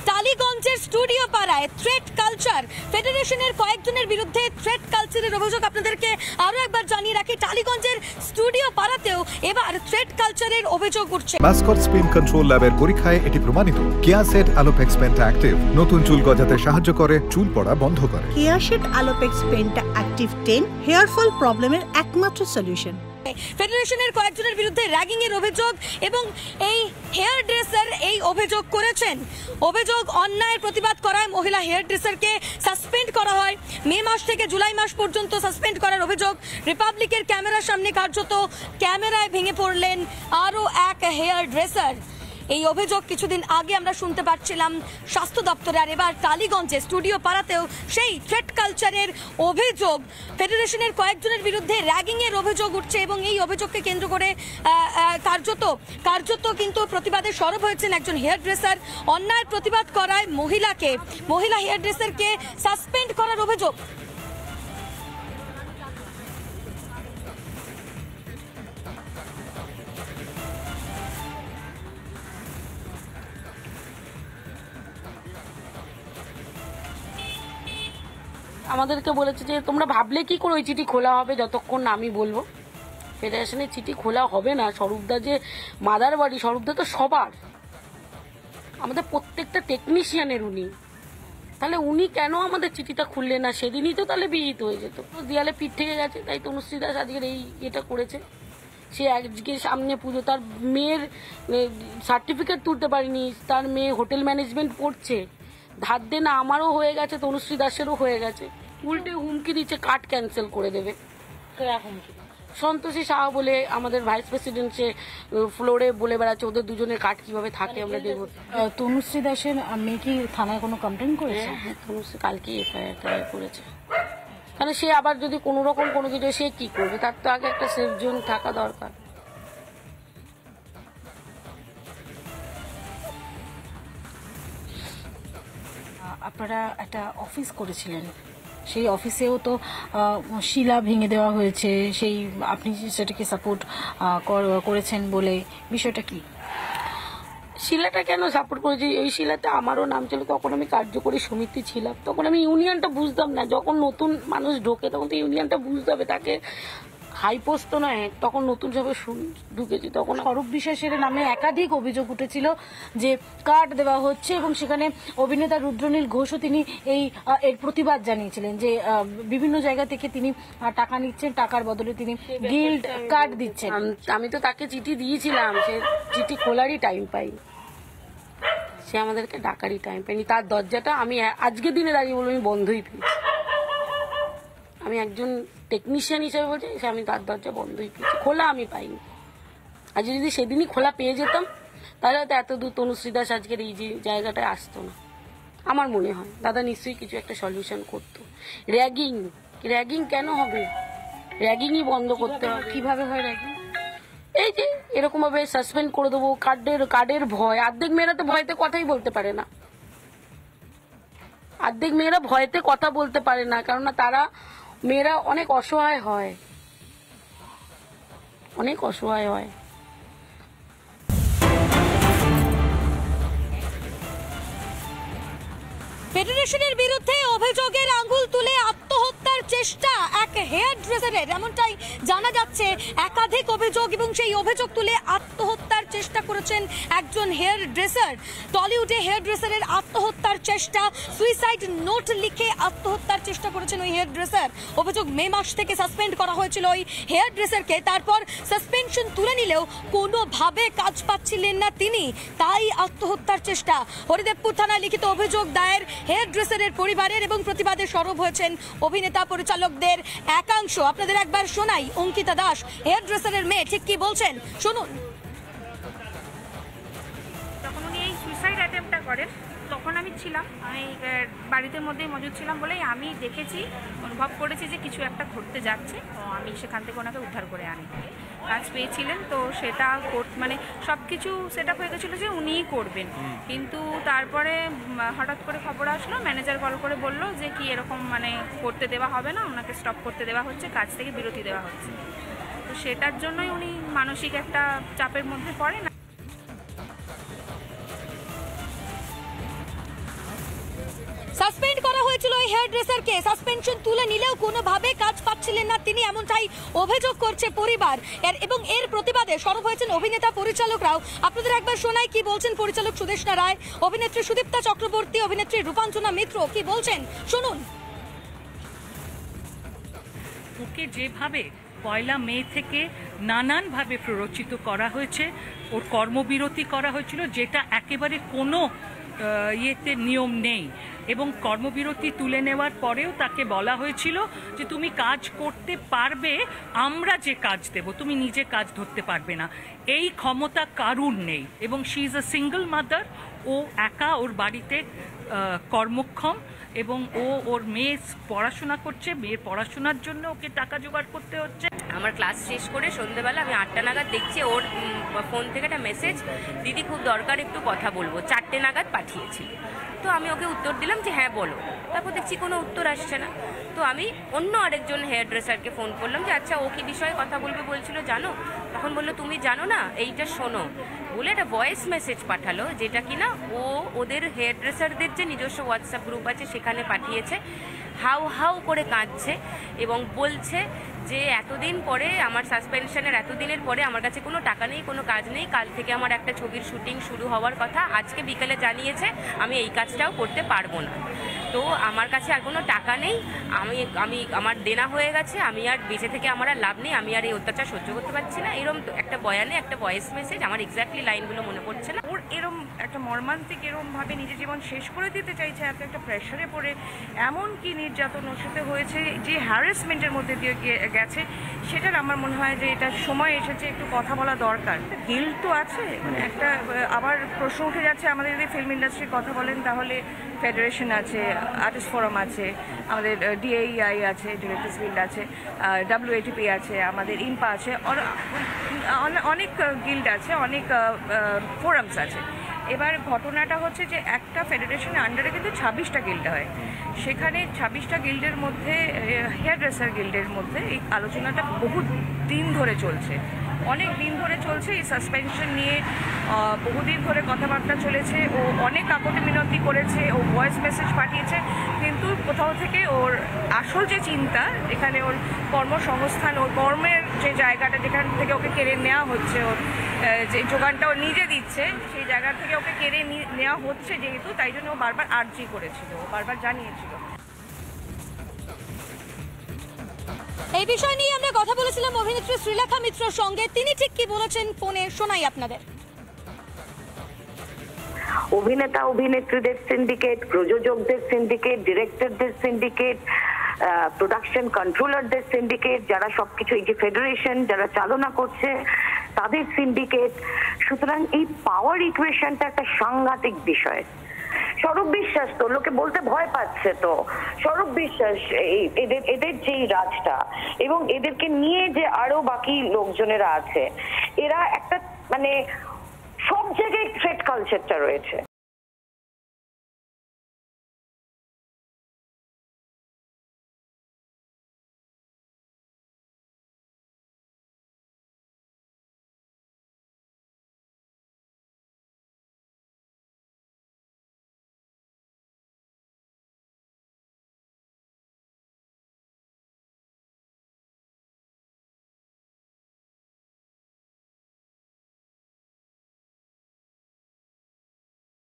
টালিগঞ্জের studio পাড়ায় threat culture ফেডারেশনের কয়েকজনের বিরুদ্ধে থ্রেট কালচারের অভিযোগ। আপনাদেরকে আরো একবার জানিয়ে রাখি, টালিগঞ্জের স্টুডিও পাড়াতেও এবার থ্রেট কালচারের অভিযোগ উঠছে। মাস্কট স্পিন কন্ট্রোল ল্যাবের পরীক্ষায় এটি প্রমাণিত। কেয়াসেট আলোপেক্স পেন্টা অ্যাক্টিভ নতুন চুল গজাতে সাহায্য করে, চুল পড়া বন্ধ করে। কেয়াসেট আলোপেক্স পেন্টা অ্যাক্টিভ 10 হেয়ার ফল প্রবলেমের একমাত্র সলিউশন। ফেডারেশনের কয়েকজনের বিরুদ্ধে র্যাগিং এর অভিযোগ এবং এই হেয়ার ড্রেসার এই অভিযোগ করেছেন। অভিযোগ অন্যায়ের প্রতিবাদ করায় মহিলা হেয়ার ড্রেসারকে সাসপেন্ড করা হয়। মে মাস থেকে জুলাই মাস পর্যন্ত সাসপেন্ড করার অভিযোগ। রিপাবলিকের ক্যামেরার সামনে কার্যত ক্যামেরায় ভেঙে পড়লেন আরও এক হেয়ার ড্রেসার। এই অভিযোগ কিছুদিন আগে আমরা শুনতে পাচ্ছিলাম স্বাস্থ্য দপ্তরে, আর এবার টালিগঞ্জে স্টুডিও পাড়াতেও সেই থ্রেট কালচারের অভিযোগ। ফেডারেশনের কয়েকজনের বিরুদ্ধে র্যাগিং এর অভিযোগ উঠছে এবং এই অভিযোগকে কেন্দ্র করে কার্যত কিন্তু প্রতিবাদে সরব হয়েছেন একজন হেয়ার ড্রেসার। অন্যায়ের প্রতিবাদ করায় মহিলা হেয়ার ড্রেসারকে সাসপেন্ড করার অভিযোগ। আমাদেরকে বলেছে যে তোমরা ভাবলে কি করে ওই চিঠি খোলা হবে যতক্ষণ না আমি বলবো। ফেডারেশনের চিঠি খোলা হবে না। স্বরূপদা যে মাদার বাড়ি, স্বরূপদা তো সবার, আমাদের প্রত্যেকটা টেকনিশিয়ানের উনি, তাহলে উনি কেন আমাদের চিঠিটা খুললেন না? সেদিনই তো তাহলে বিহিত হয়ে যেত। দেয়ালে পিঠ থেকে গেছে, তাই তনুশ্রী দাস আজকের এই এটা করেছে। সে আজকে সামনে পুজো, তার মেয়ের সার্টিফিকেট তুলতে পারিনি, তার মেয়ে হোটেল ম্যানেজমেন্ট পড়ছে, ধার দেনা আমারও হয়ে গেছে, তনুশ্রী দাসেরও হয়ে গেছে। উল্টে হুমকি দিচ্ছে কার্ড ক্যান্সেল করে দেবে। সন্তোষী সাহা বলে আমাদের ভাইস প্রেসিডেন্ট, সে ফ্লোরে বলে বেড়াচ্ছে ওদের দুজনের কার্ড কিভাবে থাকে আমরা দেখবো। তনুশ্রী দাসের মেয়ে কি থানায় কোনো কমপ্লেন করেছে? হ্যাঁ, তনুশ্রী কালকে এফআইআর করেছে। কারণ সে আবার যদি কোনো রকম কোনো কিছু, সে কি করবে? তার তো আগে একটা সেফ জোন থাকা দরকার। আপনারা একটা অফিস করেছিলেন, সেই অফিসেও তো শিলা ভেঙে দেওয়া হয়েছে, সেই আপনি সেটাকে সাপোর্ট করেছেন বলে, বিষয়টা কি? শিলাটা কেন সাপোর্ট করেছি? ওই শিলাতে আমারও নাম ছিল, তখন আমি কার্যকরী সমিতি ছিলাম, তখন আমি ইউনিয়নটা বুঝতাম না। যখন নতুন মানুষ ঢোকে তখন তো ইউনিয়নটা বুঝতে হবে, তাকে হাই পোস্ট তো নয়, তখন নতুন সবে ঢুকেছি। তখন স্বরূপ বিশ্বাসের নামে একাধিক অভিযোগ উঠেছিল যে কার্ড দেওয়া হচ্ছে, এবং সেখানে অভিনেতা রুদ্রনীল ঘোষও তিনি এর প্রতিবাদ জানিয়েছিলেন যে বিভিন্ন জায়গা থেকে তিনি টাকা নিচ্ছেন, টাকার বদলে তিনি গিল্ড কার্ড দিচ্ছেন। আমি তো তাকে চিঠি দিয়েছিলাম, সে চিঠি খোলারই টাইম পাই, সে আমাদেরকে ডাকারই টাইম পাইনি। তার দরজাটা আমি আজকের দিনে দাঁড়িয়ে বলবো আমি বন্ধই পেয়েছি। আমি একজন টেকনিশিয়ান হিসেবে বলছি, আমি তার দরজা বন্ধই পেয়েছি, খোলা আমি পাইনি। আজ যদি সেদিনই খোলা পেয়ে যেতাম তাহলে হয়তো এত দূর তনুশ্রী দাস আজকের এই যে জায়গাটায় আসতো না। আমার মনে হয় দাদা নিশ্চয়ই কিছু একটা সলিউশন করতো। র্যাগিং কেন হবে? র্যাগিংই বন্ধ করতে হবে। কিভাবে হয় র্যাগিং? এই যে এরকম ভাবে সাসপেন্ড করে দেবো, কার্ডের ভয়। অর্ধেক মেয়েরা তো ভয়তে কথাই বলতে পারে না, অর্ধেক মেয়েরা ভয়তে কথা বলতে পারে না, কেননা তারা মেয়েরা অনেক অসহায় হয়, অনেক অসহায় হয়। ফেডারেশনের বিরুদ্ধে অভিযোগের আঙুল তুলে আত্মহত্যার চেষ্টা এক হেয়ার ড্রেসারের, এমনটাই জানা যাচ্ছে। একাধিক অভিযোগ এবং সেই অভিযোগ তুলে আত্মহত্যার চেষ্টা করেছেন একজন হেয়ার ড্রেসার। টলিউডে হেয়ার ড্রেসারের আত্মহত্যার চেষ্টা, সুইসাইড নোট লিখে আত্মহত্যার চেষ্টা করেছেন ওই হেয়ার ড্রেসার। অভিযোগ মে মাস থেকে সাসপেন্ড করা হয়েছিল ওই হেয়ার ড্রেসারকে, তারপর সাসপেনশন তুলে নিলেও কোনোভাবে কাজ পাচ্ছিলেন না তিনি, তাই আত্মহত্যার চেষ্টা। হরিদেবপুর থানায় লিখিত অভিযোগ দায়ের হেয়ার ড্রেসারের পরিবারের এবং প্রতিবাদে সরব হয়েছেন অভিনেতা পরিচালকদের একাংশ। আপনাদের একবার শোনাই অঙ্কিতা দাস, হেয়ার ড্রেসারের মেয়ে, ঠিক কি বলছেন শুনুন। যখন উনি এই সুইসাইড অ্যাটেম্পটা করেন তখন আমি ছিলাম, আমি বাড়িতে মধ্যেই মজুদ ছিলাম বলেই আমি দেখেছি, অনুভব করেছি যে কিছু একটা ঘটতে যাচ্ছে। তো আমি সেখান থেকে ওনাকে উদ্ধার করে আনি। কাজ পেয়েছিলেন, তো সেটা মানে সব কিছু সেট আপ হয়ে গেছিলো যে উনিই করবেন, কিন্তু তারপরে হঠাৎ করে খবর আসলো, ম্যানেজার কল করে বললো যে কি এরকম মানে করতে দেওয়া হবে না, ওনাকে স্টপ করতে দেওয়া হচ্ছে, কাজ থেকে বিরতি দেওয়া হচ্ছে। তো সেটার জন্যই উনি মানসিক একটা চাপের মধ্যে পড়েন। সাসপেন্ড করা হয়েছিল এই হেয়ার ড্রেসারকে। সাসপেনশন তুলে নিলেও কোনোভাবে কাজ পাচ্ছিলেন না তিনি, এমনটাই অভিযোগ করছে পরিবার। এবং এর প্রতিবাদে সরব হয়েছেন অভিনেতা পরিচালকরাও। আপনাদের একবার শোনাই কি বলছেন পরিচালক সুদেষ্ণা রায়, অভিনেত্রী সুদীপ্তা চক্রবর্তী, অভিনেত্রী রূপাঞ্জনা মিত্র কি বলছেন শুনুন। ওকে যেভাবে 1 মে থেকে নানানভাবে প্ররোচিত করা হয়েছে, ওর কর্মবিরতি করা হয়েছিল, যেটা একেবারে কোনো ইয়েতে নিয়ম নেই, এবং কর্মবিরতি তুলে নেওয়ার পরেও তাকে বলা হয়েছিল যে তুমি কাজ করতে পারবে, আমরা যে কাজ দেব, তুমি নিজে কাজ ধরতে পারবে না, এই ক্ষমতা কারুর নেই। এবং she is a single mother, ও একা ওর বাড়িতে কর্মক্ষম, এবং ওর মেয়ে পড়াশোনা করছে, মেয়ের পড়াশোনার জন্য ওকে টাকা জোগাড় করতে হচ্ছে। আমার ক্লাস শেষ করে সন্ধ্যেবেলা আমি 8টা নাগাদ দেখছি ওর ফোন থেকে একটা মেসেজ, দিদি খুব দরকার একটু কথা বলবো, 4টে নাগাদ পাঠিয়েছিল। তো আমি ওকে উত্তর দিলাম যে হ্যাঁ বলো। তারপর দেখছি কোনো উত্তর আসছে না। তো আমি অন্য আরেকজন হেয়ার ড্রেসারকে ফোন করলাম যে আচ্ছা ও কি বিষয়ে কথা বলবে বলছিল জানো? তখন বললো তুমি জানো না, এইটা শোনো বলে একটা ভয়েস মেসেজ পাঠালো, যেটা কিনা ও ওদের হেয়ার ড্রেসারদের যে নিজস্ব হোয়াটসঅ্যাপ গ্রুপ আছে সেখানে পাঠিয়েছে। হাউ হাউ করে কাঁদছে এবং বলছে যে এতদিন পরে, আমার সাসপেনশনের এতদিনের পরে আমার কাছে কোনো টাকা নেই, কোনো কাজ নেই, কাল থেকে আমার একটা ছবির শুটিং শুরু হওয়ার কথা, আজকে বিকেলে জানিয়েছে আমি এই কাজটাও করতে পারবো না। তো আমার কাছে আর কোনো টাকা নেই, আমার দেনা হয়ে গেছে, আমি আর বেঁচে থেকে আমার আর লাভ নেই, আমি আর এই অত্যাচার সহ্য করতে পারছি না। এরকম একটা বয়ানে একটা ভয়েস মেসেজ, আমার এক্স্যাক্টলি লাইনগুলো মনে পড়ছে না। ওর এরম একটা মর্মান্তিক এরমভাবে নিজের জীবন শেষ করে দিতে চাইছে, এত একটা প্রেশারে পড়ে, এমন কি নির্যাতন ওর সাথে হয়েছে, যে হ্যারাসমেন্টের মধ্যে দিয়ে গেছে, সেটার আমার মনে হয় যে এটা সময় এসেছে একটু কথা বলা দরকার। গিল্ড তো আছে, মানে একটা আবার প্রশ্ন উঠে যাচ্ছে, আমাদের যদি ফিল্ম ইন্ডাস্ট্রির কথা বলেন তাহলে ফেডারেশন আছে, আর্টিস্ট ফোরাম আছে, আমাদের ডিএইআই আছে, ডিরেক্টর্স গিল্ড আছে, WATP আছে, আমাদের ইম্পা আছে, অনেক গিল্ড আছে, অনেক ফোরামস আছে। এবার ঘটনাটা হচ্ছে যে একটা ফেডারেশনের আন্ডারে কিন্তু 26টা গিল্ড হয়, সেখানে 26টা গিল্ডের মধ্যে হেয়ার ড্রেসার গিল্ডের মধ্যে এই আলোচনাটা বহু দিন ধরে চলছে, অনেক দিন ধরে চলছে। এই সাসপেনশন নিয়ে বহুদিন ধরে কথাবার্তা চলেছে, ও অনেক কাকতি মিনতি করেছে, ও ভয়েস মেসেজ পাঠিয়েছে, কিন্তু কোথাও থেকে ওর আসল যে চিন্তা, এখানে ওর কর্মসংস্থান, ওর কর্মের যে জায়গাটা যেখান থেকে ওকে কেড়ে নেওয়া হচ্ছে, ওর যে যোগানটা ও নিজে দিচ্ছে, সেই জায়গা থেকে ওকে কেড়ে নেওয়া হচ্ছে যেহেতু, তাই জন্য ও বারবার আর্জি করেছিল, ও বারবার জানিয়েছিল। এই বিষয় নিয়ে আমরা কথা বলেছিলাম অভিনেত্রী শ্রীলেখা মিত্রর সঙ্গে, তিনি ঠিক কি বলেছেন ফোনে শোনাই আপনাদের। অভিনেতা অভিনেত্রীদের সিন্ডিকেট, প্রযোজকদের সিন্ডিকেট, ডিরেক্টরদের সিন্ডিকেট, প্রোডাকশন কন্ট্রোলারদের সিন্ডিকেট, যারা সবকিছু, এই যে ফেডারেশন যারা চালনা করছে তাদের সিন্ডিকেট। সুতরাং এই পাওয়ার ইকুয়েশনটা একটা সাংঘাতিক বিষয়। সৌরভ বিশ্বাস তো লোকে বলতে ভয় পাচ্ছে, তো সৌরভ বিশ্বাস এদের যেই রাজটা, এবং এদেরকে নিয়ে যে আরো বাকি লোকজনেরা আছে, এরা একটা মানে সব জায়গায় থ্রেট কালচারটা রয়েছে।